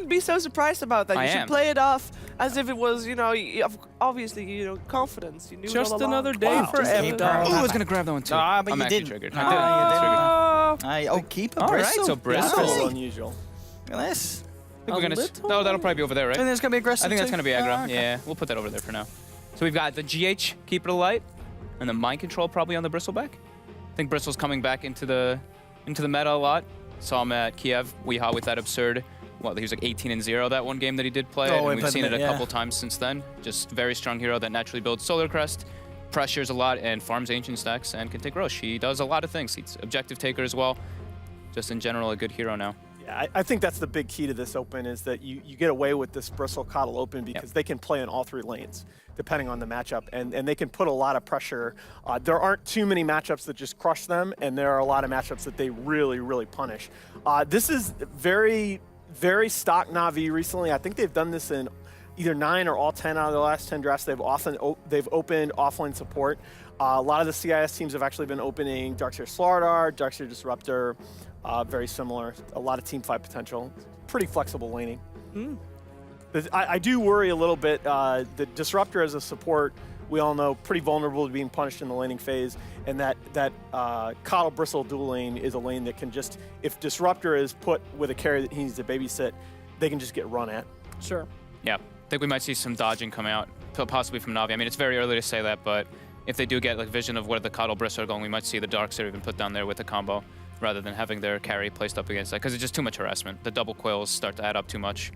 be so surprised about that. I You should am. play it off as if it was, you know, obviously, you know, confidence. You knew Just it all along. another day for Just keep that. Oh, I was gonna grab that one too. Ah, but I'm you actually didn't. triggered. No, I did. you Triggered. Oh, keep a All right, bristle. so That's bristle. a little I unusual. Look at this. think we're gonna. little? No, that'll probably be over there, right? And there's gonna be aggressive. I think that's too? gonna be aggro. Oh, okay. Yeah, we'll put that over there for now. So we've got the GH, keep it alight, and the mind control probably on the Bristleback. I think Bristle's coming back into the meta a lot. Saw him at Kiev, Weehaw with that absurd. Well, he was like 18-0 that one game that he did play, Oh, and we we've played seen it him, a yeah. couple times since then. Just very strong hero that naturally builds Solar Crest, pressures a lot, and farms Ancient stacks, and can take Rosh. He does a lot of things. He's objective taker as well. Just in general, a good hero now. Yeah, I think that's the big key to this open is that you get away with this Bristle Coddle open because they can play in all three lanes, depending on the matchup, and they can put a lot of pressure. There aren't too many matchups that just crush them, and there are a lot of matchups that they really, really punish. This is very, very stock Na'Vi recently. I think they've done this in either 9 or all 10 out of the last 10 drafts. They've opened offlane support. A lot of the CIS teams have actually been opening Darkseer Slardar, Darkseer Disruptor, very similar. A lot of team fight potential. Pretty flexible laning. I do worry a little bit. The Disruptor as a support, we all know, pretty vulnerable to being punished in the laning phase, and that Coddle Bristle dual lane is a lane that can just, if Disruptor is put with a carry that he needs to babysit, they can just get run at. Sure. Yeah, I think we might see some dodging come out, possibly from Na'Vi. I mean, it's very early to say that, but if they do get like vision of where the Coddle Bristle are going, we might see the Darkseer even put down there with the combo, rather than having their carry placed up against that, because it's just too much harassment. The double coils start to add up too much.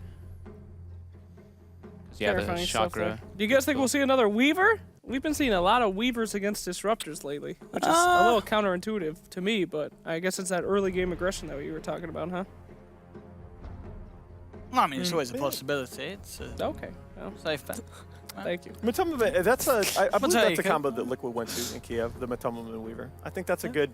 Yeah, the Terrifying stuff there. chakra. Do you guys think we'll see another Weaver? We've been seeing a lot of Weavers against Disruptors lately, which is a little counterintuitive to me, but I guess it's that early game aggression that you were talking about, huh? Well, I mean, it's always a possibility. It's a Okay. Well, safe bet. thank you. Matuma, that's I believe tell you, that's a Coop. combo that Liquid went to in Kiev, the Matuma and Weaver. I think that's a good,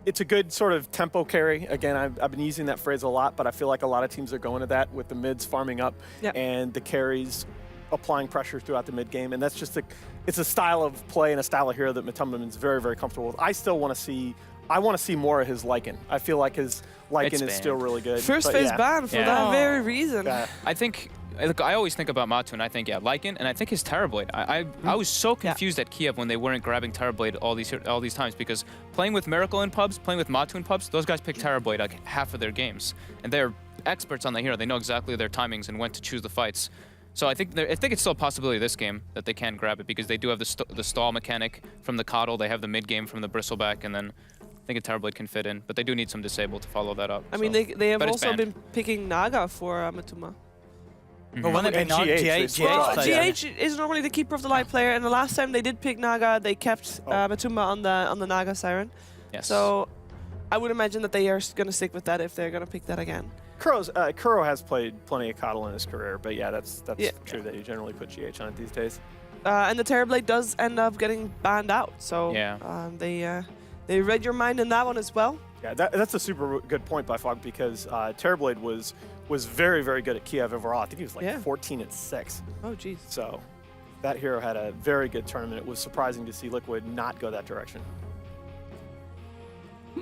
it's a good sort of tempo carry. Again, I've been using that phrase a lot, but I feel like a lot of teams are going to that with the mids farming up and the carries applying pressure throughout the mid game, and that's just it's a style of play and a style of hero that Matuma is very, very comfortable with. I still want to see. I want to see more of his Lycan. I feel like his Lycan is still really good. First but phase yeah. ban for that very reason. Yeah. I think, look, I always think about Matu, and I think, yeah, Lycan, and I think his Terrorblade. I was so confused at Kiev when they weren't grabbing Terrorblade all these times, because playing with Miracle in pubs, playing with Matu in pubs, those guys pick Terrorblade like half of their games, and they're experts on the hero. They know exactly their timings and when to choose the fights. So I think it's still a possibility this game that they can grab it, because they do have the stall mechanic from the Coddle, they have the mid game from the Bristleback, and then I think a Terrorblade can fit in, but they do need some Disable to follow that up. I mean, so. they have But it's also banned. been picking Naga for Matuma. But when they And pick not GH, GH, Well, player. GH is normally the keeper of the light player, and the last time they did pick Naga, they kept Matuma on the Naga Siren. Yes. So I would imagine that they are going to stick with that if they're going to pick that again. Kuro has played plenty of Coddle in his career, but yeah, that's true that you generally put GH on it these days. And the Terrorblade does end up getting banned out, so they read your mind in that one as well. Yeah, that's a super good point by Fog, because Terrorblade was very, very good at Kiev overall. I think he was like 14-6. Oh, jeez. So that hero had a very good tournament. It was surprising to see Liquid not go that direction.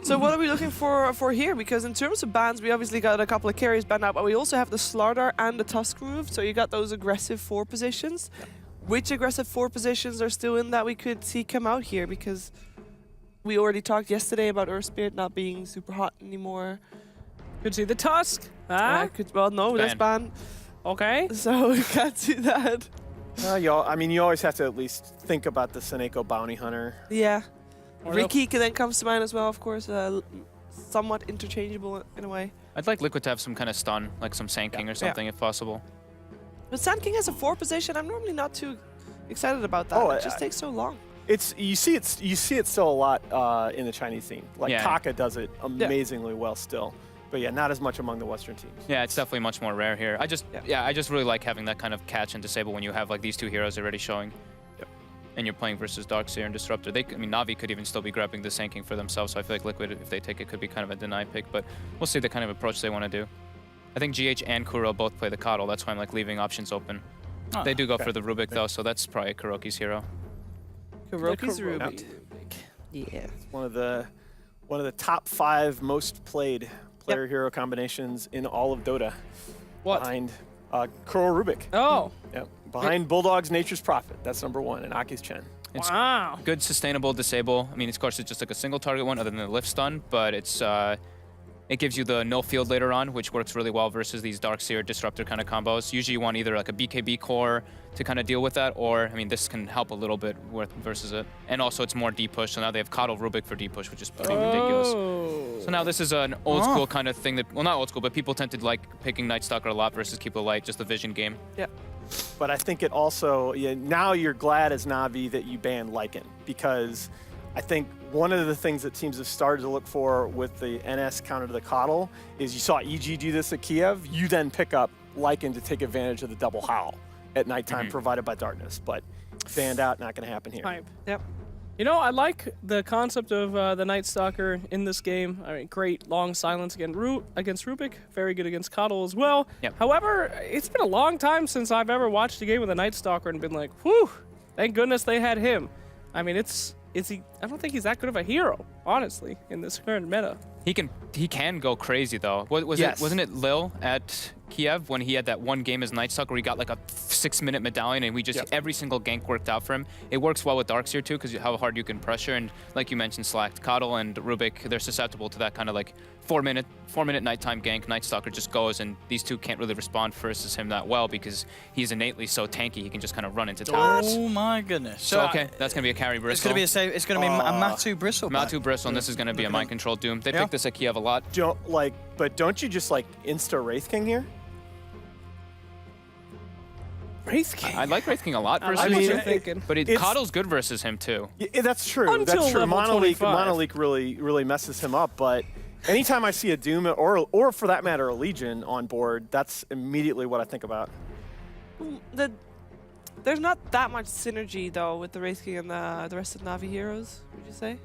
So what are we looking for here? Because in terms of bans, we obviously got a couple of carries banned out, but we also have the Slardar and the Tusk removed, so you got those aggressive 4 positions. Which aggressive 4 positions are still in that we could see come out here? Because we already talked yesterday about Earth Spirit not being super hot anymore. Could see the Tusk. Huh? Well, no, that's banned. banned. Okay. So we can't do that. You always have to at least think about the Seneko Bounty Hunter. Yeah. Or Riki then comes to mind as well, of course. Somewhat interchangeable in a way. I'd like Liquid to have some kind of stun, like some Sand King or something if possible. But Sand King has a 4 position. I'm normally not too excited about that. It just takes so long. You see it still a lot in the Chinese scene. Like Kaka does it amazingly well still. But yeah, not as much among the Western teams. Yeah, it's definitely much more rare here. I just really like having that kind of catch and disable when you have like these 2 heroes already showing. And you're playing versus Darkseer and Disruptor. I mean, Na'Vi could even still be grabbing the Sand King for themselves, so I feel like Liquid, if they take it, could be kind of a deny pick, but we'll see the kind of approach they want to do. I think GH and Kuro both play the Coddle, that's why I'm like leaving options open. They do go for the Rubik though, so that's probably Kuroki's hero. Kuroki's Rubik. Yeah. One of the top 5 most played player hero combinations in all of Dota. What? Behind Kurl Rubik. Oh. Yep. Behind Bulldog's Nature's Prophet. That's #1, and Aki's Chen. It's Wow. good, sustainable, disable. I mean, of course, it's just like a single target one other than the lift stun, but it gives you the no field later on, which works really well versus these Darkseer Disruptor kind of combos. Usually you want either like a BKB core to kind of deal with that, or, I mean, this can help a little bit versus it. And also it's more D-push, so now they have Coddle Rubik for D-push, which is pretty ridiculous. So now this is an old school kind of thing that, well, not old school, but people tend to like picking Night Stalker a lot versus Keep It Light, just the vision game. Yeah. But I think it also, now you're glad as Na'Vi that you banned Lycan, because I think one of the things that teams have started to look for with the NS counter to the Coddle is you saw EG do this at Kiev, you then pick up Lycan to take advantage of the double howl at nighttime provided by darkness. But banned out, not going to happen here. Hype. Yep. You know, I like the concept of the Night Stalker in this game. I mean, great long silence against Rubik, very good against Coddle as well. Yep. However, it's been a long time since I've ever watched a game with a Night Stalker and been like, whew, thank goodness they had him. I mean, I don't think he's that good of a hero, honestly, in this current meta. He can go crazy though. Wasn't it Lil at Kiev when he had that one game as Night Stalker where he got like a 6-minute medallion and we just every single gank worked out for him. It works well with Darkseer too because how hard you can pressure, and like you mentioned, Slacked, Coddle and Rubik, they're susceptible to that kind of like 4-minute nighttime gank. Night Stalker just goes, and these two can't really respond versus him that well because he's innately so tanky. He can just kind of run into towers. Oh my goodness. So okay, that's gonna be a carry It's Bristle. gonna be a a Matu Bristle. Matu Bristle, and this is gonna be a mind control Doom. They picked this at Kiev a lot. But don't you just like insta Wraith King here? Wraith King. I like Wraith King a lot I versus like what mean, you're thinking. but Coddle's good versus him too. Yeah, that's true. Until That's true. level 25. Monolith really messes him up. But anytime I see a Doom or for that matter a Legion on board, that's immediately what I think about. There's not that much synergy though with the Wraith King and the rest of Na'Vi heroes. Would you say?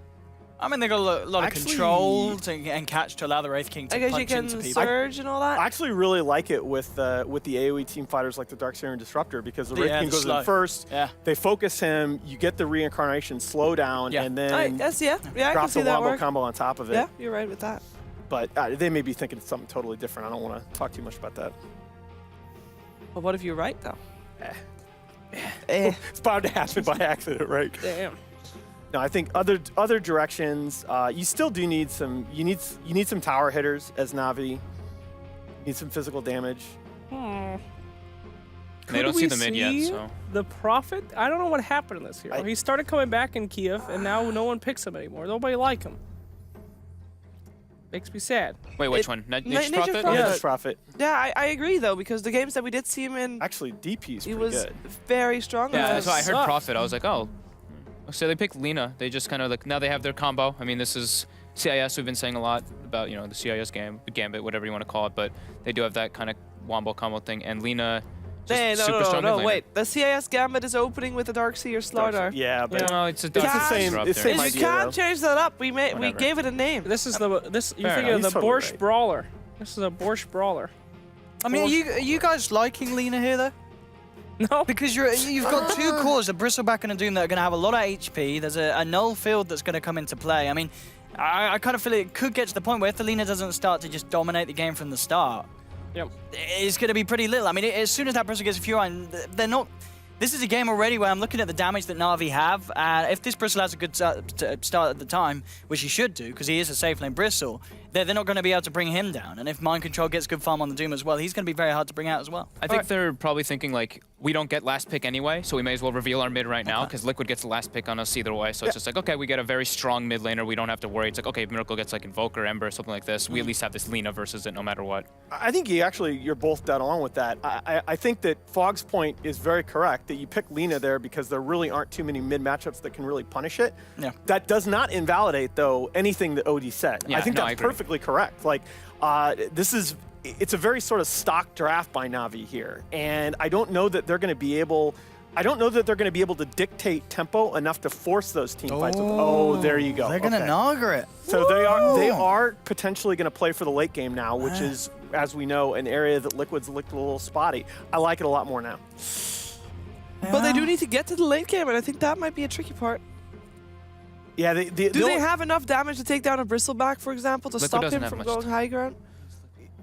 I mean, they got a lot of control and catch to allow the Wraith King to I guess you punch can into people. surge and all that. I actually really like it with the AoE team fighters like the Darkseer and Disruptor because the Wraith King goes in first. Yeah. They focus him. You get the reincarnation slowdown, and then I can drop see the that wombo work. combo on top of it. Yeah, you're right with that. But they may be thinking something totally different. I don't want to talk too much about that. But what if you're right though? It's bound to happen by accident, right? Damn. No, I think other directions. You still do need some. You need some tower hitters as Na'Vi. You need some physical damage. They don't see the mid yet, so. The Prophet? I don't know what happened in this hero. He started coming back in Kiev, and now no one picks him anymore. Nobody like him. Makes me sad. Wait, which one? Nature's Nature's Prophet? Prophet. Yeah, Prophet. Yeah, I agree though because the games that we did see him in, Actually, DP is he pretty was good. very strong. Yeah, with so I us. heard Prophet. I was like, oh. So they picked Lina. They just kind of like, now they have their combo. I mean, this is CIS. We've been saying a lot about, the CIS gambit, whatever you want to call it, but they do have that kind of wombo combo thing. And Lina, just super strong mid laner. wait. The CIS Gambit is opening with the Darkseer Slaughter. Yeah, but No, it's a It's the Dark same- Disruptor. it's same You idea, can't though. change that up. We Whatever. gave it a name. This is you're Fair thinking enough. of the He's totally Borscht right. Brawler. This is a Borscht Brawler. I mean, are you guys liking Lina here though? No. Because you've got two cores, a Bristleback and a Doom, that are going to have a lot of HP. There's a null field that's going to come into play. I mean, I kind of feel it could get to the point where if the Lina doesn't start to just dominate the game from the start, Yep. it's going to be pretty little. I mean, as soon as that Bristle gets a few on, they're not... This is a game already where I'm looking at the damage that Na'Vi have. If this Bristle has a good start at the time, which he should do, because he is a safe lane Bristle, they're not going to be able to bring him down. And if Mind Control gets good farm on the Doom as well, he's going to be very hard to bring out as well. I think they're probably thinking like, we don't get last pick anyway, so we may as well reveal our mid right now because Liquid gets the last pick on us either way. So it's just like, okay, we get a very strong mid laner. We don't have to worry. It's like, okay, if Miracle gets like Invoker, Ember, something like this, we at least have this Lina versus it no matter what. I think you're both dead on with that. I think that Fogg's point is very correct that you pick Lina there because there really aren't too many mid matchups that can really punish it. Yeah. That does not invalidate though anything that OD said. Yeah, I think no, that's I agree. perfectly correct. Like it's a very sort of stock draft by Na'Vi here, and I don't know that they're going to be able. I don't know that they're going to be able to dictate tempo enough to force those team fights. Oh, there you go. They're going to Naga it. So they are potentially going to play for the late game now, which is, as we know, an area that Liquid's looked a little spotty. I like it a lot more now. But they do need to get to the late game, and I think that might be a tricky part. Yeah, Do they have enough damage to take down a Bristleback, for example, to Liquid stop doesn't him have from much going high ground?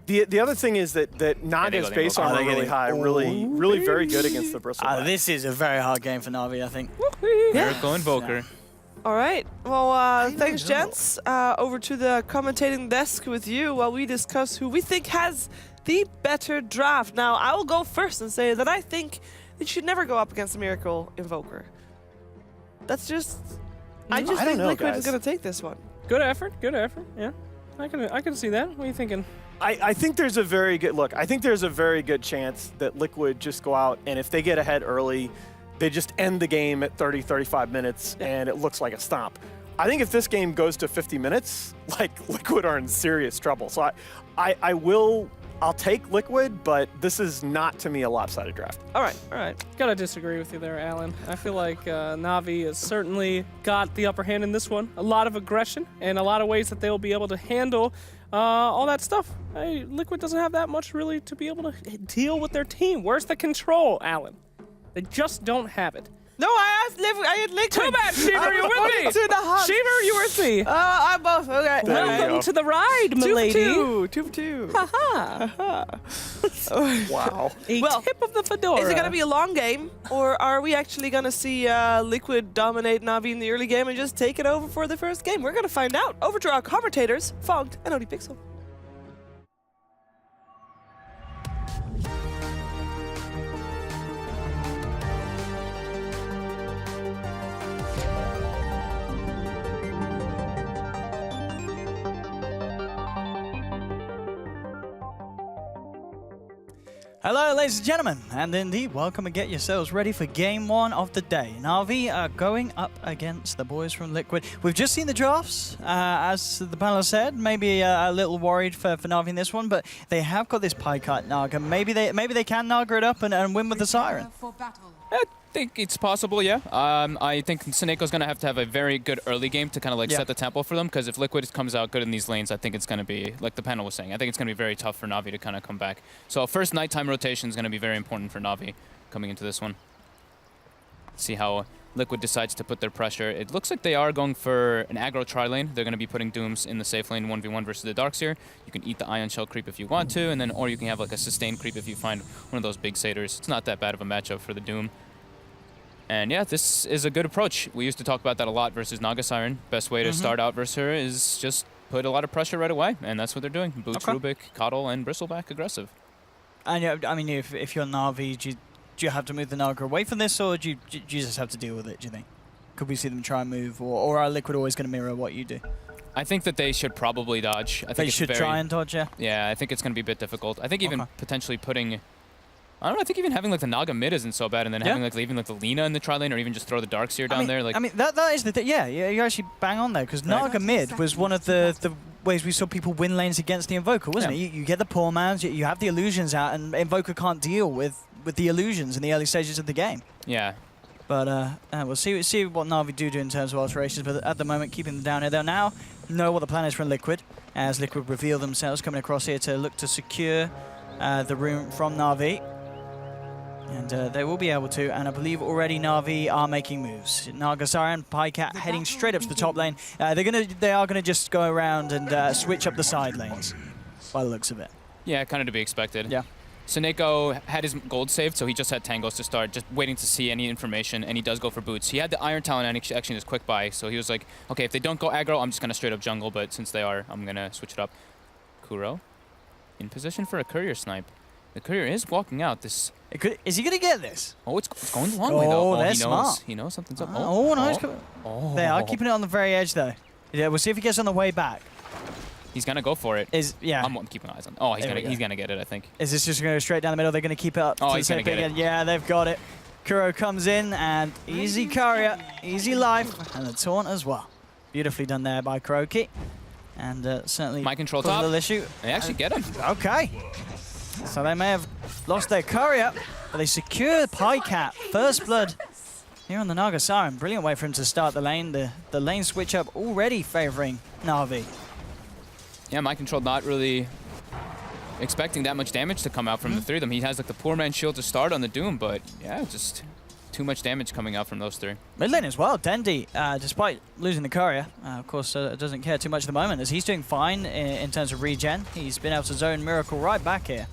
The other thing is that Naga's they base go. armor really high, really very good against the Bristle. This is a very hard game for Na'Vi, I think. Miracle Invoker. All right. Well, thanks, gents. Over to the commentating desk with you while we discuss who we think has the better draft. Now, I will go first and say that I think that you should never go up against a Miracle Invoker. That's just... I just I don't think know, Liquid is guys. going to take this one. Good effort. Good effort. Yeah. I can see that. What are you thinking? I think there's a very good look. I think there's a very good chance that Liquid just go out, and if they get ahead early, they just end the game at 30, 35 minutes, and it looks like a stomp. I think if this game goes to 50 minutes, like Liquid are in serious trouble. So I'll take Liquid, but this is not to me a lopsided draft. All right. All right. Gotta disagree with you there, Alan. I feel like Na'Vi has certainly got the upper hand in this one. A lot of aggression and a lot of ways that they'll be able to handle all that stuff. Liquid doesn't have that much really to be able to deal with their team. Where's the control, Alan? They just don't have it. No, I had Liquid. Too bad, Shiver, you're with me. To the hut. Shiver, you with me. I'm both. Okay. There you Welcome go. to the ride, milady. 2 for 2. Haha. Wow. A Well, tip of the fedora. Is it going to be a long game, or are we actually going to see Liquid dominate Na'Vi in the early game and just take it over for the first game? We're going to find out. Over to our commentators, Fogged and ODPixel. Hello, ladies and gentlemen, and indeed, welcome and get yourselves ready for game one of the day. Na'Vi are going up against the boys from Liquid. We've just seen the drafts, as the panel said. Maybe a little worried for Na'Vi in this one, but they have got this pie cut Naga. Maybe they can Naga it up and win with the Siren. I think it's possible, yeah. I think Seneco's going to have a very good early game to kind of like set the tempo for them, because if Liquid comes out good in these lanes, I think it's going to be, like the panel was saying, I think it's going to be very tough for Na'Vi to kind of come back. So first nighttime rotation is going to be very important for Na'Vi coming into this one. See how Liquid decides to put their pressure. It looks like they are going for an aggro tri-lane. They're going to be putting Dooms in the safe lane 1v1 versus the Darkseer. You can eat the Ion Shell creep if you want to, and then or you can have like a sustained creep if you find one of those big satyrs. It's not that bad of a matchup for the Doom. And yeah, this is a good approach. We used to talk about that a lot versus Naga Siren. Best way to start out versus her is just put a lot of pressure right away, and that's what they're doing. Boots, Rubik, Coddle, and Bristleback aggressive. And yeah, I mean, if you're Na'Vi, do you have to move the Naga away from this, or do you just have to deal with it, do you think? Could we see them try and move, or are Liquid always going to mirror what you do? I think that they should probably dodge. I think They it's should try and dodge, yeah? Yeah, I think it's going to be a bit difficult. I think even potentially putting... I don't know, I think even having like the Naga mid isn't so bad, and then having like leaving like the Lina in the tri-lane, or even just throw the Darkseer down there. Like, I mean, that is the thing. Yeah, you're actually bang on there, because Naga mid was one of the ways we saw people win lanes against the Invoker, wasn't it? You get the poor mans, you have the illusions out, and Invoker can't deal with the illusions in the early stages of the game. yeah. But we'll see what Na'Vi do in terms of alterations, but at the moment, keeping them down here. They'll now know what the plan is from Liquid, as Liquid reveal themselves coming across here to look to secure the room from Na'Vi. And they will be able to, and I believe already Na'Vi are making moves. Naga Siren, Pycat heading straight up to the top lane. They are gonna just go around and switch up the side lanes, by the looks of it. Yeah, kind of to be expected. Yeah. Seneko had his gold saved, so he just had Tangos to start, just waiting to see any information, and he does go for boots. He had the Iron Talon action as quick buy, so he was like, okay, if they don't go aggro, I'm just gonna straight up jungle, but since they are, I'm gonna switch it up. Kuro in position for a courier snipe. The courier is walking out. Is he going to get this? Oh, it's going the long way, though. They're he smart. knows. He knows something's up. No, they are keeping it on the very edge, though. Yeah, we'll see if he gets on the way back. He's going to go for it. I'm keeping eyes on. Oh, he's going to get it, I think. Is this just going to go straight down the middle? They're going to keep it up. Oh, he's going to get it. Yeah, they've got it. Kuro comes in, and easy courier, easy life, and the taunt as well. Beautifully done there by Kuroki. And certainly my control caused top. a little issue. They actually get him. Okay. So they may have lost their courier, but they secure Pycat. First blood here on the Naga Siren. Brilliant way for him to start the lane. The lane switch up already favoring Na'Vi. Yeah, my control not really expecting that much damage to come out from the three of them. He has like the poor man shield to start on the Doom, but yeah, just too much damage coming out from those three. Mid lane as well. Dendi, despite losing the courier, of course, doesn't care too much at the moment as he's doing fine in terms of regen. He's been able to zone Miracle right back here.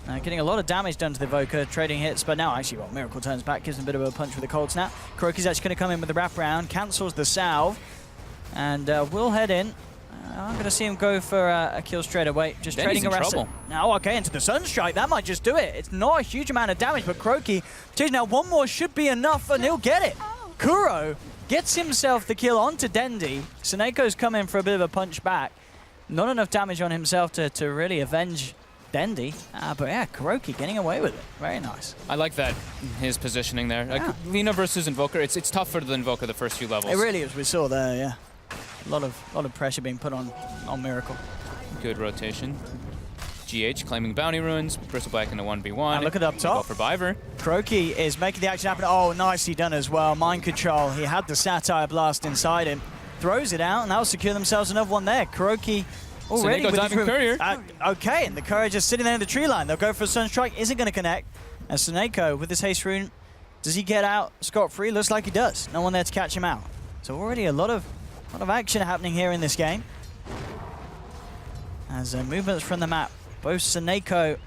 Getting a lot of damage done to the Evoker, trading hits, but now actually, well, Miracle turns back, gives him a bit of a punch with the cold snap. KuroKy's actually going to come in with the wraparound, cancels the salve, and we'll head in. I'm going to see him go for a kill straight away, just trading around. Trouble. Now, okay, into the Sunstrike, that might just do it. It's not a huge amount of damage, but KuroKy, now one more should be enough, and he'll get it. Kuro gets himself the kill onto Dendi. Seneco's come in for a bit of a punch back. Not enough damage on himself to really avenge Dendi, but yeah, KuroKy getting away with it. Very nice. I like that, his positioning there. Yeah. Like, Lina versus Invoker, it's tougher than Invoker the first few levels. It really is. We saw there, yeah. A lot of pressure being put on Miracle. Good rotation. GH claiming bounty runes, Bristleback in the 1v1. And look at up top. Go for Biver. KuroKy is making the action happen. Oh, nicely done as well. Mind control. He had the Satire Blast inside him. Throws it out, and that'll secure themselves another one there. KuroKy already Seneko with diving Courier. Okay, and the Courier just sitting there in the tree line. They'll go for a Sunstrike. Isn't going to connect. And Seneko with this haste rune, does he get out scot-free? Looks like he does. No one there to catch him out. So already a lot of action happening here in this game. As movements from the map, both Seneko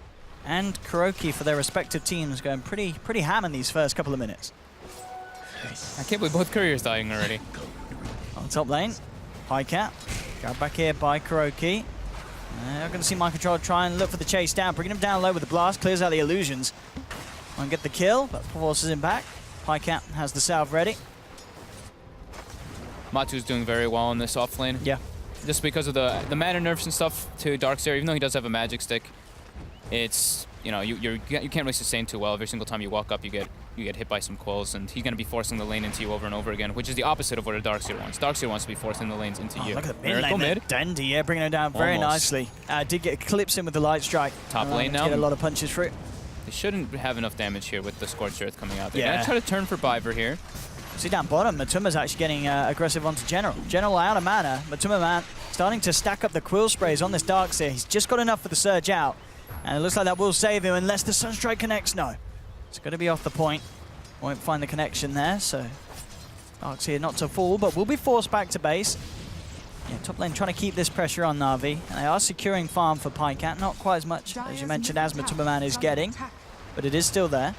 and KuroKy for their respective teams going pretty ham in these first couple of minutes. I can't believe both couriers dying already. On top lane, Pycat. Grabbed back here by KuroKy. We're going to see Mind Control try and look for the chase down, bringing him down low with the blast, clears out the illusions. Won't get the kill, but forces him back. Pycat has the salve ready. Matu's doing very well in this off lane. Yeah. Just because of the mana nerfs and stuff to Darkseer, even though he does have a magic stick, it's, you know, you can't really sustain too well. Every single time you walk up, you get hit by some quills, and he's going to be forcing the lane into you over and over again, which is the opposite of what a Darkseer wants. Darkseer wants to be forcing the lanes into you. Look at the mid Miracle lane. mid. Dendi, yeah, bringing him down very nicely. Did get clips in with the light strike. Top lane now. Get a lot of punches through. They shouldn't have enough damage here with the Scorched Earth coming out. They're Yeah. going to try to turn for Biver here. See down bottom, Matuma's actually getting aggressive onto General. General out of mana. Matuma, man, starting to stack up the quill sprays on this Darkseer. He's just got enough for the surge out. And it looks like that will save him unless the Sunstrike connects. No. It's going to be off the point. Won't find the connection there, so Darkseer not to fall, but will be forced back to base. Yeah, top lane trying to keep this pressure on Na'Vi. And they are securing farm for Pycat. Not quite as much, as you mentioned, as Matuma Man is getting. But it is still there.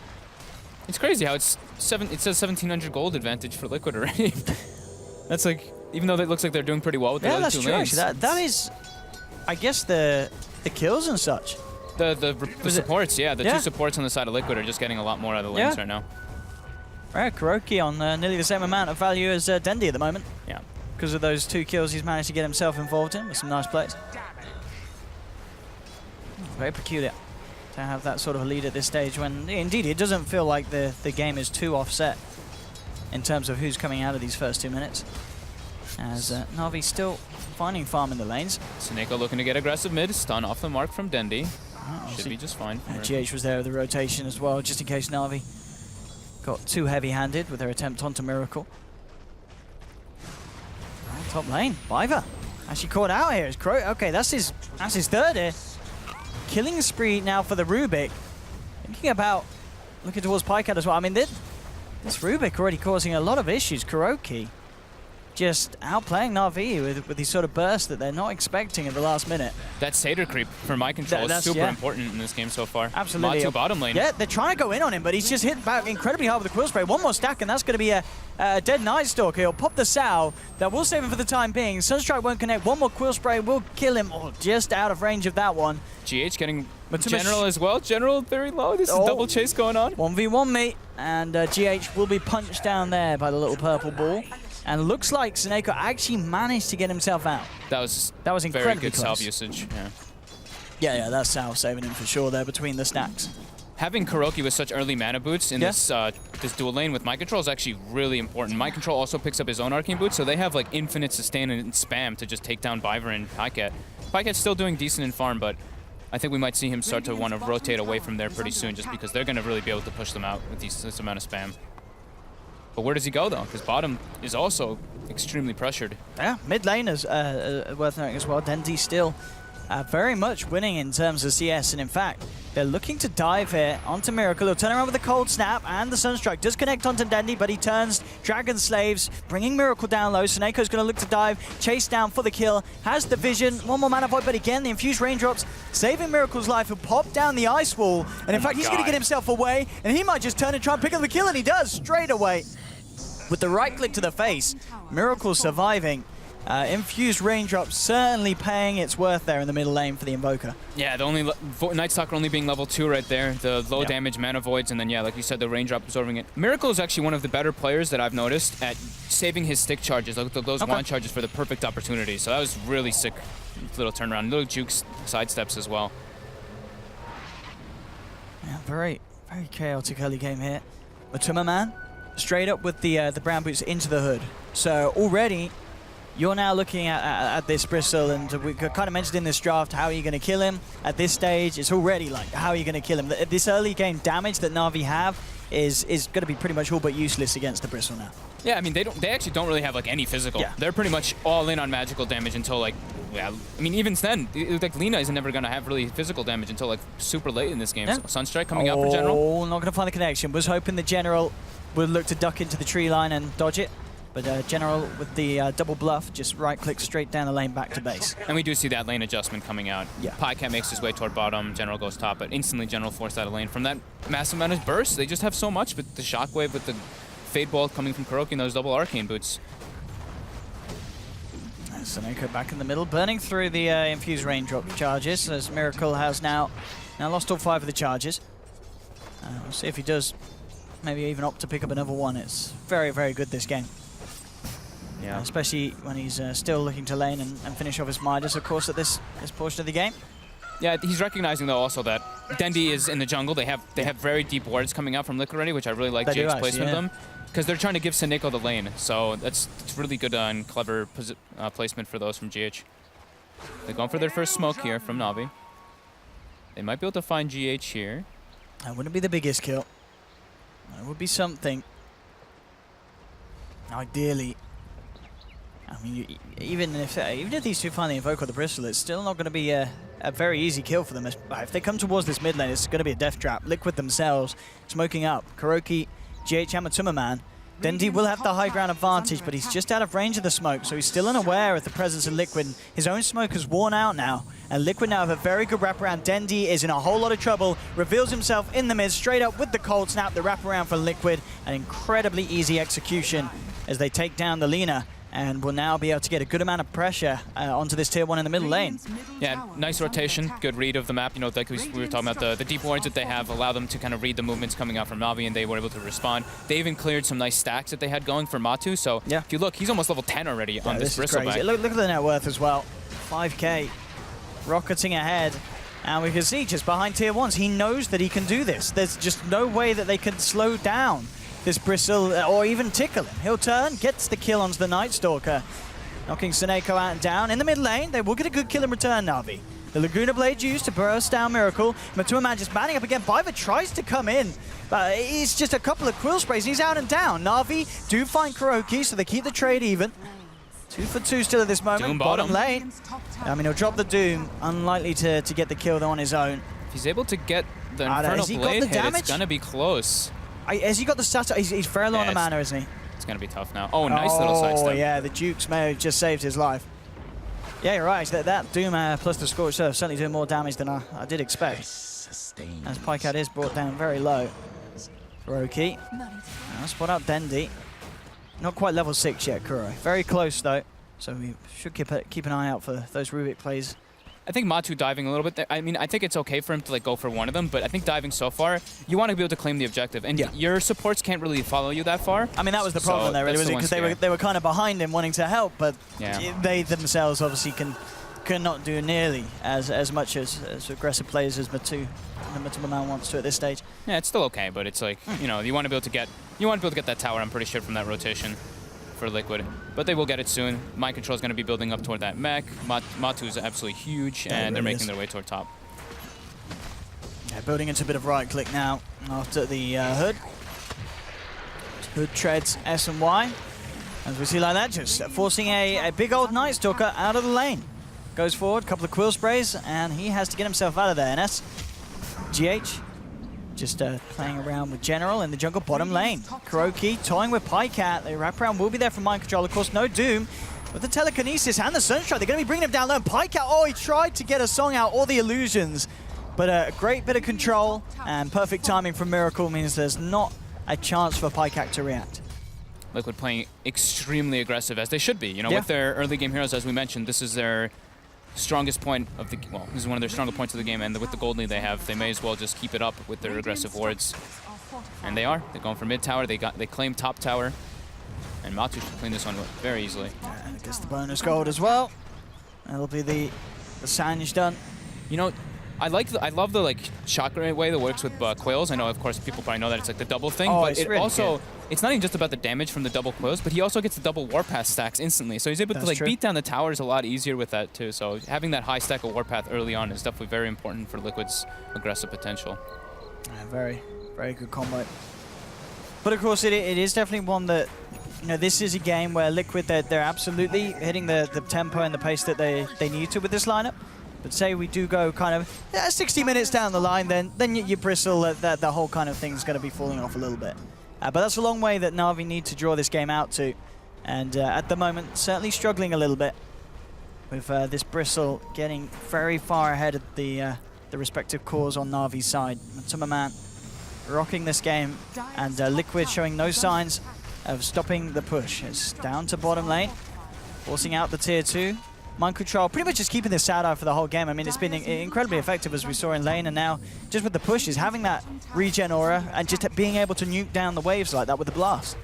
It's crazy how it says 1,700 gold advantage for Liquid already. That's like, even though it looks like they're doing pretty well with the other that's two true. lanes. That is, I guess, the kills and such. The supports, yeah. The Yeah. two supports on the side of Liquid are just getting a lot more out of the lanes right now. Right, KuroKy on nearly the same amount of value as Dendi at the moment. Yeah. Because of those 2 kills he's managed to get himself involved in with some nice plays. Very peculiar to have that sort of a lead at this stage when, indeed, it doesn't feel like the game is too offset in terms of who's coming out of these first 2 minutes. As Na'Vi's still finding farm in the lanes. Seneko looking to get aggressive mid, stun off the mark from Dendi. Should be just fine. GH was there with the rotation as well, just in case Na'Vi got too heavy-handed with their attempt onto Miracle. Right, top lane, Biver. Actually caught out here. Okay, that's his third here. Killing spree now for the Rubik. Thinking about looking towards Pycat as well. I mean, this Rubik already causing a lot of issues. KuroKy just outplaying Na'Vi with these sort of bursts that they're not expecting at the last minute. That Satyr creep for my control is super important in this game so far. Absolutely. Matu bottom lane. Yeah, they're trying to go in on him, but he's just hit back incredibly hard with the quill spray. One more stack, and that's going to be a dead Night Stalker. He'll pop the Sal. That will save him for the time being. Sunstrike won't connect. One more quill spray will kill him. Oh, just out of range of that one. GH getting General as well. General very low. This is double chase going on. 1v1 mate, and GH will be punched down there by the little purple ball. And looks like Seneko actually managed to get himself out. That was incredibly very good close. salve usage. Yeah, that's Sal saving him for sure there between the stacks. Having KuroKy with such early mana boots in this dual lane with Mind Control is actually really important. Mind Control also picks up his own Arcane Boots, so they have like infinite sustain and spam to just take down Biver and Pycat. Pycat's still doing decent in farm, but I think we might see him start to want to rotate away from there pretty soon, just because they're going to really be able to push them out with this amount of spam. But where does he go, though? Because bottom is also extremely pressured. Yeah, mid lane is worth noting as well. Dendi still very much winning in terms of CS, and in fact, they're looking to dive here onto Miracle. He'll turn around with the Cold Snap, and the Sunstrike does connect onto Dendi, but he turns Dragon Slaves, bringing Miracle down low. Seneco's going to look to dive, chase down for the kill, has the vision, one more Mana Void, but again, the Infused Raindrops saving Miracle's life. He'll pop down the Ice Wall, and in fact, he's going to get himself away, and he might just turn and try and pick up the kill, and he does, straight away. With the right click to the face, Miracle surviving. Infused Raindrop certainly paying its worth there in the middle lane for the Invoker. Yeah, the only Night Stalker only being level 2 right there. The low damage Mana Voids, and then yeah, like you said, the Raindrop absorbing it. Miracle is actually one of the better players that I've noticed at saving his stick charges, like those wand charges for the perfect opportunity. So that was really sick little turnaround, little jukes, sidesteps as well. Yeah, very chaotic early game here. Matuma Man, straight up with the brown boots into the hood. So already, you're now looking at this Bristle, and we kind of mentioned in this draft, how are you going to kill him? At this stage, it's already like, how are you going to kill him? This early game damage that Na'Vi have is going to be pretty much all but useless against the Bristle now. Yeah, I mean, they actually don't really have like any physical. Yeah. They're pretty much all in on magical damage until like, yeah, I mean, even then, like Lina is never going to have really physical damage until like super late in this game. Yeah. So Sunstrike coming out for General. Oh, not going to find the connection. Was hoping the General would look to duck into the tree line and dodge it. But General with the double bluff, just right-click straight down the lane back to base. And we do see that lane adjustment coming out. Yeah. Pycat makes his way toward bottom, General goes top, but instantly General forced out of lane. From that massive amount of burst, they just have so much with the Shockwave, with the Fade Bolt coming from Kuroki and those double Arcane Boots. Seneko back in the middle, burning through the Infused Raindrop charges, as Miracle has now lost all 5 of the charges. We'll see if he does maybe even opt to pick up another one. It's very, very good this game. Yeah, especially when he's still looking to lane and finish off his Midas, of course, at this portion of the game. Yeah, he's recognizing though also that Dendi is in the jungle. They have very deep wards coming out from Liquid already, which I really like Jake's placement of them, because they're trying to give Seneko the lane. So it's really good and clever placement for those from GH. They're going for their first smoke here from Na'Vi. They might be able to find GH here. That wouldn't be the biggest kill. That would be something. Ideally. I mean, even if these two find the Invoker or the Bristle, it's still not going to be a very easy kill for them. If they come towards this mid lane, it's going to be a death trap. Liquid themselves smoking up. Kuroki, GH, and Matuma Man. Dendi will have the high ground advantage, but he's just out of range of the smoke, so he's still unaware of the presence of Liquid. His own smoke has worn out now, and Liquid now have a very good wraparound. Dendi is in a whole lot of trouble, reveals himself in the mid, straight up with the Cold Snap, the wraparound for Liquid. An incredibly easy execution as they take down the Lina, and will now be able to get a good amount of pressure onto this tier 1 in the middle lane. Yeah, nice rotation, good read of the map. You know, like we were talking about, the deep wards that they have allow them to kind of read the movements coming out from Na'Vi, and they were able to respond. They even cleared some nice stacks that they had going for Matu, so yeah, if you look, he's almost level 10 already on this Bristleback. Look at the net worth as well, 5k, rocketing ahead. And we can see just behind tier 1s, he knows that he can do this. There's just no way that they can slow down this Bristle, or even tickle him. He'll turn, gets the kill onto the Night Stalker, knocking Seneko out and down. In the mid lane, they will get a good kill in return, Na'Vi. The Laguna Blade used to burst down Miracle. Matuma Man just manning up again. Biver tries to come in, but it's just a couple of quill sprays, and he's out and down. Na'Vi do find Kuroki, so they keep the trade even. 2 for 2 still at this moment. Doom bottom lane. I mean, he'll drop the Doom. Unlikely to get the kill, though, on his own. If he's able to get the Infernal Blade hit, it's going to be close. Has he got the stats? He's very low on the mana, isn't he? It's going to be tough now. Oh, nice little sidestep. Oh, yeah, the Jukes may have just saved his life. Yeah, you're right. That Doom plus the Scorch Surf certainly doing more damage than I did expect. As Pycat is brought down very low. Kuroki. Now spot out Dendi. Not quite level 6 yet, Kuro. Very close, though. So we should keep an eye out for those Rubik plays. I think Matu diving a little bit there. I mean, I think it's okay for him to like go for one of them, but I think diving so far, you want to be able to claim the objective, and your supports can't really follow you that far. I mean, that was the problem there, really, was it? Because they were kind of behind him, wanting to help, but they themselves obviously cannot do nearly as much as aggressive players as Matuma Man wants to at this stage. Yeah, it's still okay, but it's like you know, you want to be able to get that tower. I'm pretty sure from that rotation for Liquid, but they will get it soon. Mind Control is going to be building up toward that mech. Matu is absolutely huge, and they're making their way toward top. Yeah, building into a bit of right click now after the Hood. Hood treads S and Y, as we see like that, just forcing a big old Night Stalker out of the lane. goes forward, couple of quill sprays, and he has to get himself out of there. NS, GH, just playing around with General in the jungle bottom lane. Kuroki toying with Pycat. The wraparound will be there from Mind Control. Of course, no Doom. With the telekinesis and the Sunstrike, they're going to be bringing him down low. And Pycat, oh, he tried to get a song out, all the illusions. But a great bit of control and perfect timing from Miracle means there's not a chance for Pycat to react. Liquid playing extremely aggressive, as they should be. You know, with their early game heroes, as we mentioned, this is their strongest point of the, well, this is one of their stronger points of the game, and with the gold lead they have, they may as well just keep it up with their aggressive wards. And they are. They're going for mid tower. They claim top tower, and Matu should clean this one very easily. And it gets the bonus gold as well. That'll be the Sanj done. You know, I love the like chakra way that works with Quails. I know, of course, people probably know that it's like the double thing, but it really also good. It's not even just about the damage from the double Quails, but he also gets the double Warpath stacks instantly. So he's able to like beat down the towers a lot easier with that too. So having that high stack of Warpath early on is definitely very important for Liquid's aggressive potential. Yeah, very, very good combo. But of course, it is definitely one that, you know, this is a game where Liquid, they're absolutely hitting the tempo and the pace that they need to with this lineup. But say we do go kind of 60 minutes down the line, then you bristle that the whole kind of thing's going to be falling off a little bit. But that's a long way that Na'Vi need to draw this game out to. And at the moment, certainly struggling a little bit with this bristle getting very far ahead of the respective cores on Na'Vi's side. Tumberman rocking this game, and Liquid showing no signs of stopping the push. It's down to bottom lane, forcing out the tier 2. Mind Control pretty much just keeping this Shadow for the whole game. I mean, it's been incredibly effective, as we saw in lane, and now just with the pushes, having that regen aura and just being able to nuke down the waves like that with the blast.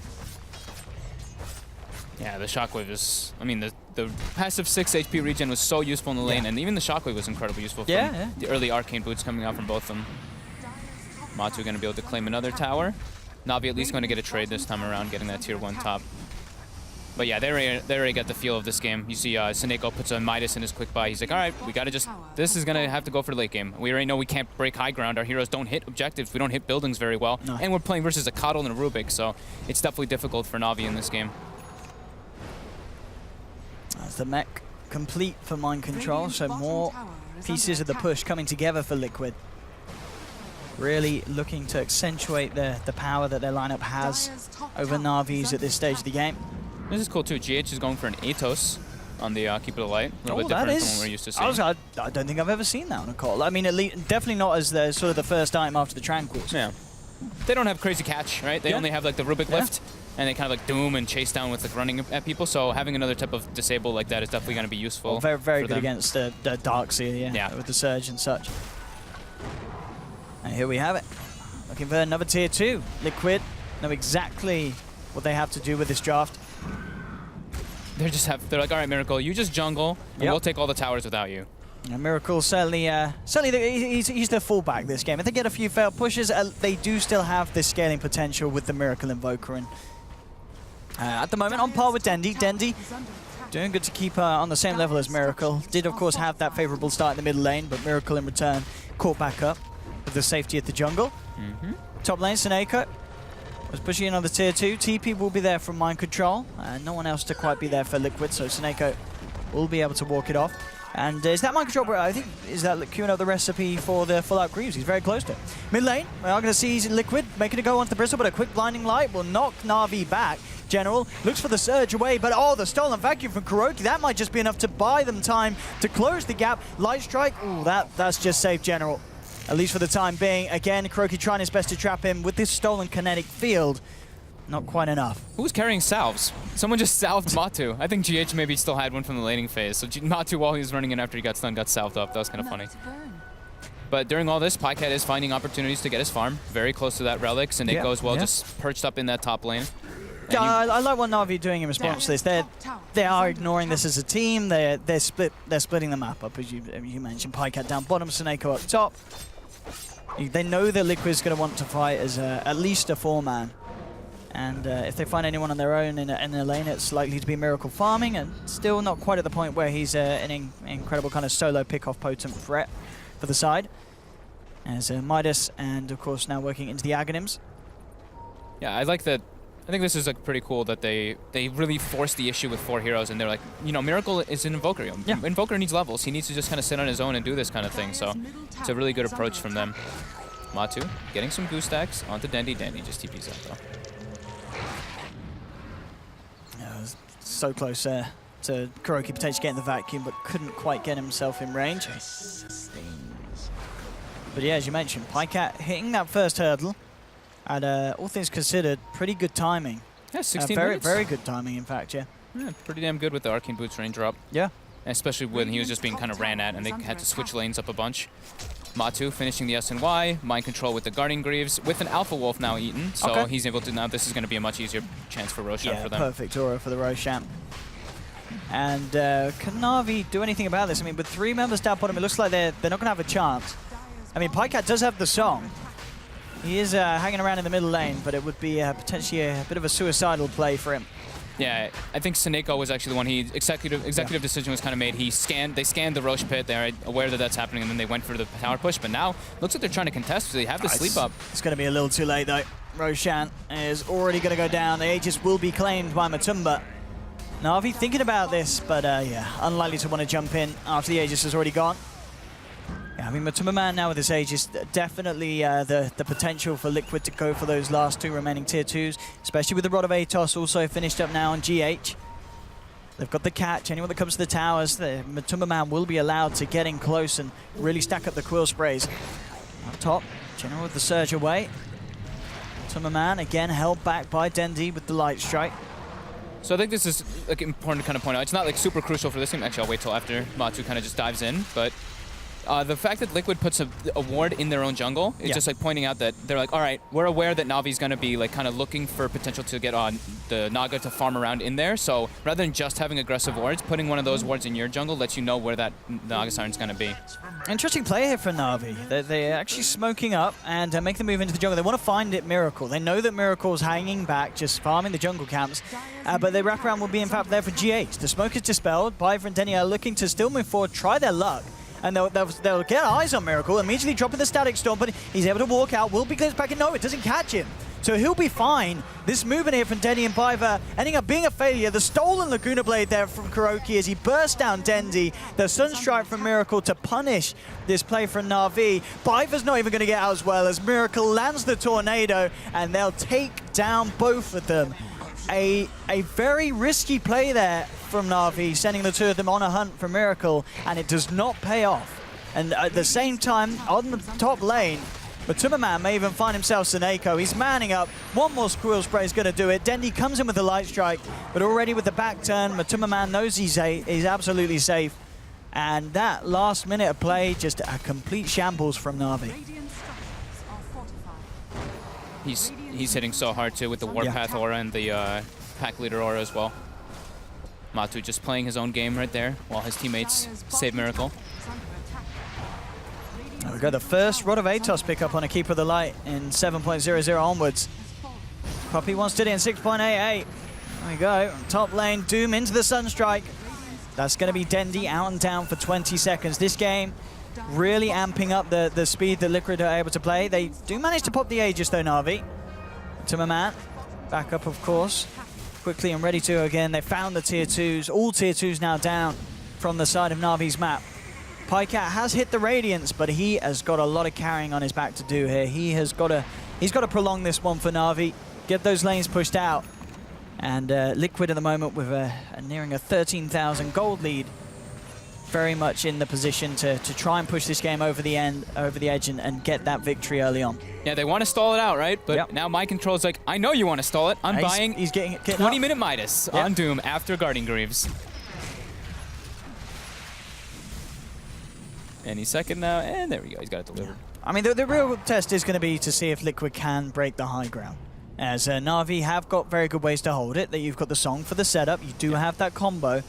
Yeah, the Shockwave is, I mean, the passive 6 HP regen was so useful in the lane, and even the Shockwave was incredibly useful from the early arcane boots coming out from both of them. Matu going to be able to claim another tower. Na'Vi at least going to get a trade this time around, getting that tier 1 top. But yeah, they already got the feel of this game. You see Seneko puts a Midas in his quick buy. He's like, all right, we got to just, this is going to have to go for late game. We already know we can't break high ground. Our heroes don't hit objectives. We don't hit buildings very well. No. And we're playing versus a Coddle and a Rubik, so it's definitely difficult for Na'Vi in this game. That's the mech complete for Mind Control, so more pieces of the push coming together for Liquid. Really looking to accentuate the power that their lineup has over Na'Vi's at this stage of the game. This is cool too. GH is going for an Atos on the Keep It Alight. A little bit different from what we're used to seeing. I don't think I've ever seen that on a call. I mean, at least, definitely not as the sort of the first item after the Tranquils. Yeah. They don't have crazy catch, right? They only have like the Rubik lift, and they kind of like doom and chase down with like running at people. So having another type of disable like that is definitely going to be useful. Well, very, very good against the Darkseer, with the Surge and such. And here we have it. Looking for another tier 2. Liquid know exactly what they have to do with this draft. They're like, all right, Miracle, you just jungle, and we'll take all the towers without you. And Miracle certainly he's the fullback this game. If they get a few failed pushes, they do still have this scaling potential with the Miracle Invoker. And at the moment, on par with Dendi. Dendi doing good to keep on the same level as Miracle. Did, of course, have that favorable start in the middle lane, but Miracle in return caught back up with the safety at the jungle. Top lane, Seneko was pushing in on the tier 2. TP will be there from Mind Control. No one else to quite be there for Liquid, so Seneko will be able to walk it off. And is that Mind Control, I think, is that queuing up the recipe for the full-out Greaves? He's very close to it. Mid lane, we are going to see Liquid making it go onto the Bristle, but a quick blinding light will knock Na'Vi back. General looks for the surge away, but the stolen vacuum from Kuroki, that might just be enough to buy them time to close the gap. Light Strike, ooh, that's just saved General. At least for the time being. Again, Kuroki trying his best to trap him with this stolen kinetic field. Not quite enough. Who's carrying salves? Someone just salved Matu. I think GH maybe still had one from the laning phase. So Matu, while he was running in after he got stunned, got salved up. That was kind of funny. But during all this, Pycat is finding opportunities to get his farm. Very close to that relic. Seneko as well, just perched up in that top lane. Yeah, I like what Na'Vi are doing in response to this. They are ignoring this as a team. They're splitting the map up, as you mentioned. Pycat down bottom, Seneko up top. They know that Liquid's going to want to fight as at least a 4-man. And if they find anyone on their own in a lane, it's likely to be Miracle farming, and still not quite at the point where he's an incredible kind of solo pick-off potent threat for the side. As Midas, and of course now working into the Aghanims. Yeah, I like that I think this is like pretty cool that they really forced the issue with 4 heroes, and they're like, you know, Miracle is an Invoker. Yeah. Invoker needs levels. He needs to just kind of sit on his own and do this kind of thing. So it's a really good approach from them. Matu getting some goose stacks onto Dendy. Dendy just TPs out though. Yeah, so close to KuroKy potentially getting the vacuum, but couldn't quite get himself in range. But yeah, as you mentioned, Pycat hitting that first hurdle, and all things considered, pretty good timing. Yeah, 16 very, minutes. very good timing, in fact, yeah. Yeah, pretty damn good with the Arcane Boots raindrop. Yeah. Especially when he was just being kind of ran at and they had to switch lanes up a bunch. Matu finishing the SNY, Mind Control with the Guardian Greaves, with an Alpha Wolf now eaten, so he's able to, now this is going to be a much easier chance for Roshan for them. Perfect aura for the Roshan. And can Na'Vi do anything about this? I mean, with 3 members down bottom, it looks like they're not going to have a chance. I mean, Pycat does have the song. He is hanging around in the middle lane, but it would be potentially a bit of a suicidal play for him. Yeah, I think Seneko was actually the one. Executive decision was kind of made. They scanned the Roche pit. They're aware that that's happening, and then they went for the tower push. But now looks like they're trying to contest. So they have the sleep up. It's going to be a little too late though. Roshan is already going to go down. The Aegis will be claimed by Matumba. Na'Vi thinking about this, but yeah, unlikely to want to jump in after the Aegis has already gone. Yeah, I mean, Matumba Man now with this Aegis, definitely the potential for Liquid to go for those last 2 remaining tier 2s, especially with the Rod of Atos also finished up now on GH. They've got the catch. Anyone that comes to the towers, the Matumba Man will be allowed to get in close and really stack up the Quill Sprays. Up top, General with the Surge away. Matumba Man again held back by Dendy with the Light Strike. So I think this is like important to kind of point out. It's not like super crucial for this team. Actually, I'll wait till after Matu kind of just dives in, but the fact that Liquid puts a ward in their own jungle is just like pointing out that they're like, all right, we're aware that Navi's going to be like kind of looking for potential to get on the Naga to farm around in there. So rather than just having aggressive wards, putting one of those wards in your jungle lets you know where that Naga Siren's going to be. Interesting play here for Na'Vi. They're actually smoking up and make the move into the jungle. They want to find it Miracle. They know that Miracle's hanging back, just farming the jungle camps, but their wraparound will be in fact there for GH. The smoke is dispelled. Biver and Denny are looking to still move forward, try their luck. And they'll get eyes on Miracle, immediately dropping the Static Storm, but he's able to walk out, will be glimpsed back, and no, it doesn't catch him. So he'll be fine. This movement here from Dendy and Biver ending up being a failure. The stolen Laguna Blade there from KuroKy as he burst down Dendy. The Sunstrike from Miracle to punish this play from Na'Vi. Biver's not even going to get out as well as Miracle lands the Tornado, and they'll take down both of them. A very risky play there from Na'Vi, sending the 2 of them on a hunt for Miracle, and it does not pay off. And at the same time, on the top lane, Matumba Man may even find himself Seneko. He's manning up. One more Squirrel Spray is going to do it. Dendy comes in with the Light Strike, but already with the back turn, Matumba Man knows he's absolutely safe. And that last minute of play, just a complete shambles from Na'Vi. He's hitting so hard too with the Warpath aura and the Pack Leader aura as well. Matu just playing his own game right there while his teammates save Miracle. We got the first Rod of Atos pick up on a Keeper of the Light in 7.00 onwards. Poppy wants to do it in 6.88. There we go. Top lane, Doom into the Sunstrike. That's going to be Dendy out and down for 20 seconds. This game really amping up the speed that Liquid are able to play. They do manage to pop the Aegis though, Na'Vi. Matumba Man, back up of course. Quickly and ready to again. They found the tier 2s. All tier 2s now down from the side of Na'Vi's map. Pycat has hit the Radiance, but he has got a lot of carrying on his back to do here. He's got to prolong this one for Na'Vi, get those lanes pushed out. And Liquid at the moment with nearing a 13,000 gold lead, very much in the position to try and push this game over the edge and get that victory early on. Yeah, they want to stall it out, right? But now Mind Control's like, I know you want to stall it. I'm buying he's getting 20-minute Midas on Doom after Guardian Greaves. Any second now, and there we go, he's got it delivered. I mean, the real test is going to be to see if Liquid can break the high ground. As Na'Vi have got very good ways to hold it, that you've got the song for the setup, you do have that combo.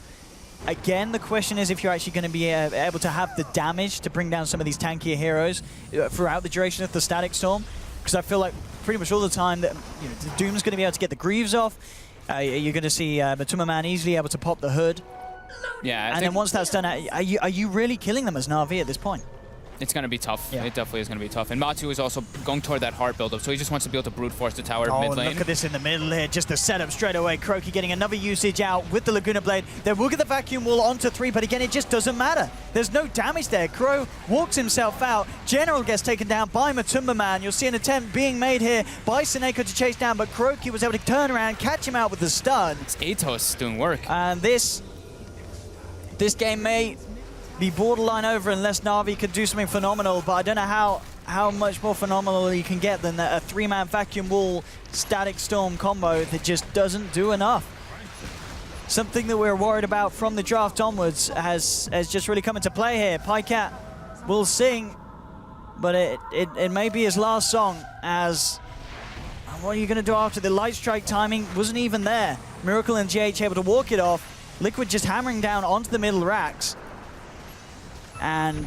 Again, the question is if you're actually going to be able to have the damage to bring down some of these tankier heroes throughout the duration of the Static Storm. Because I feel like pretty much all the time that the Doom's going to be able to get the Greaves off. You're going to see Matumba Man easily able to pop the Hood. Yeah, and then once that's done, are you really killing them as Na'Vi at this point? It's going to be tough. Yeah. It definitely is going to be tough. And Matu is also going toward that heart build-up, so he just wants to be able to brute force the tower mid lane. Look at this in the middle here. Just the setup straight away. Croaky getting another usage out with the Laguna Blade. They will get the vacuum wall onto 3, but again, it just doesn't matter. There's no damage there. Crow walks himself out. General gets taken down by Matumba Man. You'll see an attempt being made here by Seneko to chase down, but Croaky was able to turn around, catch him out with the stun. It's Atos doing work. And this game may be borderline over unless Na'Vi could do something phenomenal, but I don't know how much more phenomenal you can get than a 3-man vacuum wall static storm combo that just doesn't do enough. Something that we're worried about from the draft onwards has just really come into play here. Pycat will sing, but it may be his last song, as what are you going to do after the light strike timing wasn't even there. Miracle and GH able to walk it off. Liquid just hammering down onto the middle racks. And,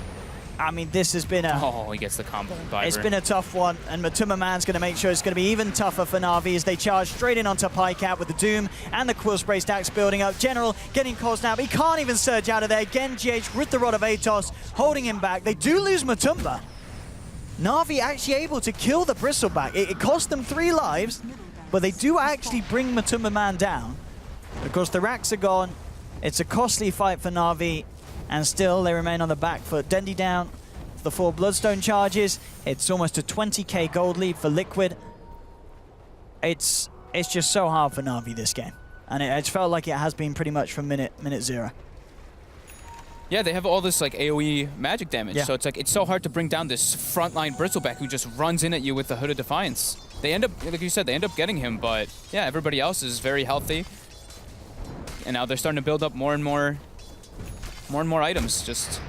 I mean, this has been he gets the combo. It's been a tough one, and Matumba Man's going to make sure it's going to be even tougher for Na'Vi as they charge straight in onto Pycat with the Doom and the Quill Spray stacks building up. General getting caused now, but he can't even surge out of there. Again, GH with the Rod of Atos, holding him back. They do lose Matumba. Na'Vi actually able to kill the Bristleback. It cost them 3 lives, but they do actually bring Matumba Man down. Of course, the racks are gone. It's a costly fight for Na'Vi, and still they remain on the back foot. Dendi down for the 4 Bloodstone charges. It's almost a 20k gold lead for Liquid. It's just so hard for Na'Vi this game, and it's felt like it has been pretty much from minute 0. Yeah, they have all this like AoE magic damage, Yeah. so it's like it's so hard to bring down this frontline Bristleback who just runs in at you with the Hood of Defiance. They end up, like you said, they end up getting him, but yeah, everybody else is very healthy, and now they're starting to build up more and more items. Just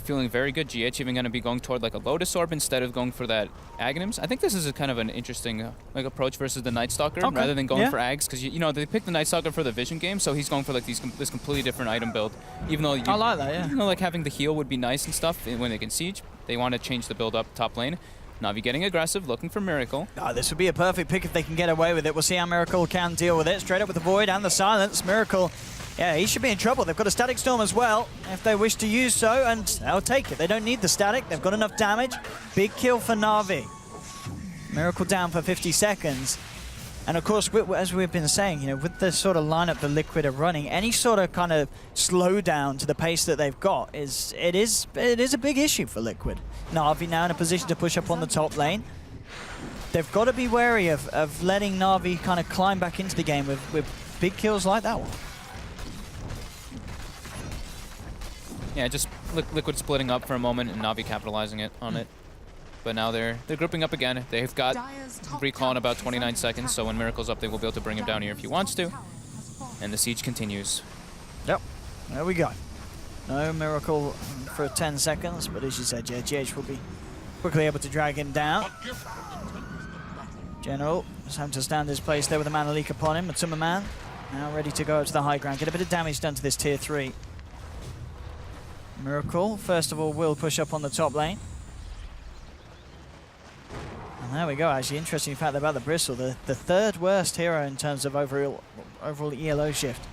feeling very good. GH even going to be going toward like a Lotus Orb instead of going for that Aghanims. I think this is a kind of an interesting like approach versus the Night Stalker rather than going for Ags, because you know they picked the Night Stalker for the Vision game, so he's going for like this completely different item build. Even though I like that, yeah. You know, like having the heal would be nice and stuff when they can siege. They want to change the build up top lane. Na'Vi getting aggressive, looking for Miracle. Oh, this would be a perfect pick if they can get away with it. We'll see how Miracle can deal with it. Straight up with the Void and the Silence. Miracle, yeah, he should be in trouble. They've got a Static Storm as well, if they wish to use so, and they'll take it. They don't need the Static. They've got enough damage. Big kill for Na'Vi. Miracle down for 50 seconds. And of course, as we've been saying, you know, with the sort of lineup the Liquid are running, any sort of kind of slowdown to the pace that they've got is a big issue for Liquid. Na'Vi now in a position to push up on the top lane. They've got to be wary of letting Na'Vi kind of climb back into the game with big kills like that one. Yeah, just Liquid splitting up for a moment and Na'Vi capitalizing on it. But now they're grouping up again. They've got recall in about 29 seconds, so when Miracle's up, they will be able to bring him down here if he wants to. And the siege continues. Yep, there we go. No Miracle for 10 seconds, but as you said, yeah, GH will be quickly able to drag him down. General is having to stand his place there with a Mana Leak upon him. Matumba Man now ready to go to the high ground. Get a bit of damage done to this tier 3. Miracle, first of all, will push up on the top lane. And there we go, actually, interesting fact about the Bristle, the 3rd worst hero in terms of overall ELO shift.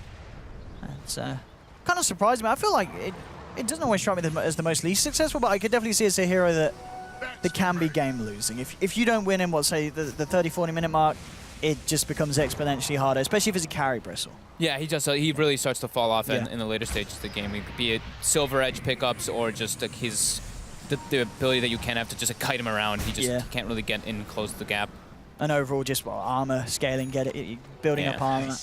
It's kind of surprising me. I feel like it doesn't always strike me as the most least successful, but I could definitely see it as a hero that can be game losing. If you don't win in, what, say, the 30-40 minute mark, it just becomes exponentially harder, especially if it's a carry Bristle. Yeah, he really starts to fall off in the later stages of the game, be it Silver Edge pickups or just like the ability that you can have to just kite him around. He just can't really get in close to the gap. And overall, just armor scaling, building up armor.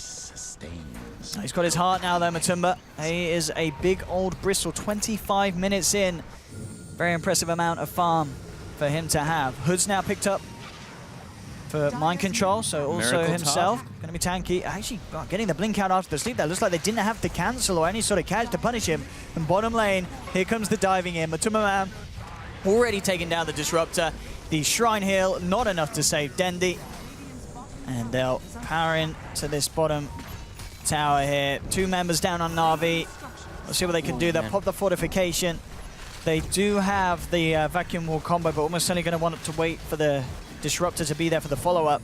He's got his heart now, though, Matumba. He is a big old Bristle, 25 minutes in. Very impressive amount of farm for him to have. Hood's now picked up for mind control, so also Miracle himself going to be tanky. Actually, getting the blink out after the sleep there. Looks like they didn't have to cancel or any sort of catch to punish him. And bottom lane, here comes the diving in. Matumba Man already taking down the Disruptor. The Shrine Heal, not enough to save Dendi. And they'll power in to this bottom tower here. 2 members down on Na'Vi. We'll see what they can do. They'll pop the fortification. They do have the vacuum wall combo, but almost certainly going to want to wait for the Disruptor to be there for the follow-up.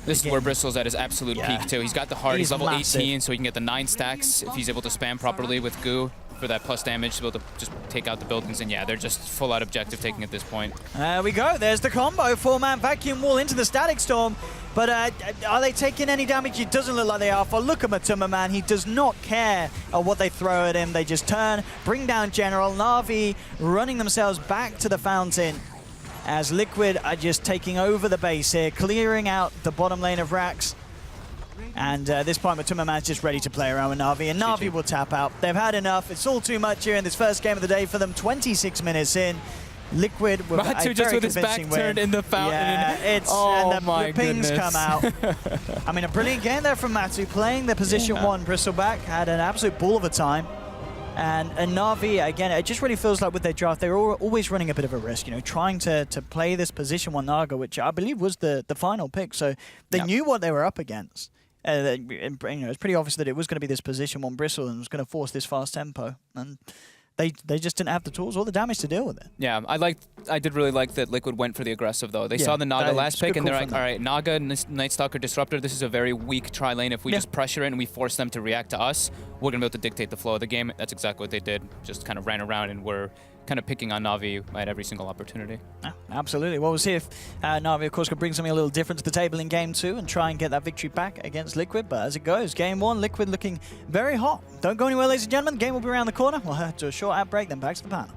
This is where Bristle's at his absolute peak, too. He's got the heart. He's level massive. 18, so he can get the 9 stacks if he's able to spam properly with Goo. for that plus damage to be able to just take out the buildings. And yeah, they're just full out objective taking at this point. There we go. There's the combo. 4-man vacuum wall into the static storm. But are they taking any damage? It doesn't look like they are. For look at Matuma, man. He does not care what they throw at him. They just turn, bring down General. Na'Vi running themselves back to the fountain as Liquid are just taking over the base here, clearing out the bottom lane of Rax. And at this point, Matuma Man's just ready to play around with Na'Vi, and Na'Vi will tap out. They've had enough. It's all too much here in this first game of the day for them. 26 minutes in. Liquid with Matu a just very with his back convincing turned win. in the fountain. Yeah, it's oh and my the pings goodness. come out. I mean, a brilliant game there from Matu, playing the position 1 Bristleback. Had an absolute ball of a time. And Na'Vi, again, it just really feels like with their draft, they're always running a bit of a risk, you know, trying to play this position 1 Naga, which I believe was the final pick. So they knew what they were up against. You know, it's pretty obvious that it was going to be this position 1 Bristle and was going to force this fast tempo. And they just didn't have the tools or the damage to deal with it. Yeah, I did really like that Liquid went for the aggressive though. They saw the Naga last pick and they're like, all right, Naga, Nightstalker, Disruptor, this is a very weak tri lane. If we just pressure it and we force them to react to us, we're going to be able to dictate the flow of the game. That's exactly what they did. Just kind of ran around and were kind of picking on Na'Vi at every single opportunity. Yeah, absolutely. Well, we'll see if Na'Vi, of course, could bring something a little different to the table in Game 2 and try and get that victory back against Liquid. But as it goes, Game 1, Liquid looking very hot. Don't go anywhere, ladies and gentlemen. The game will be around the corner. We'll head to a short ad break, then back to the panel.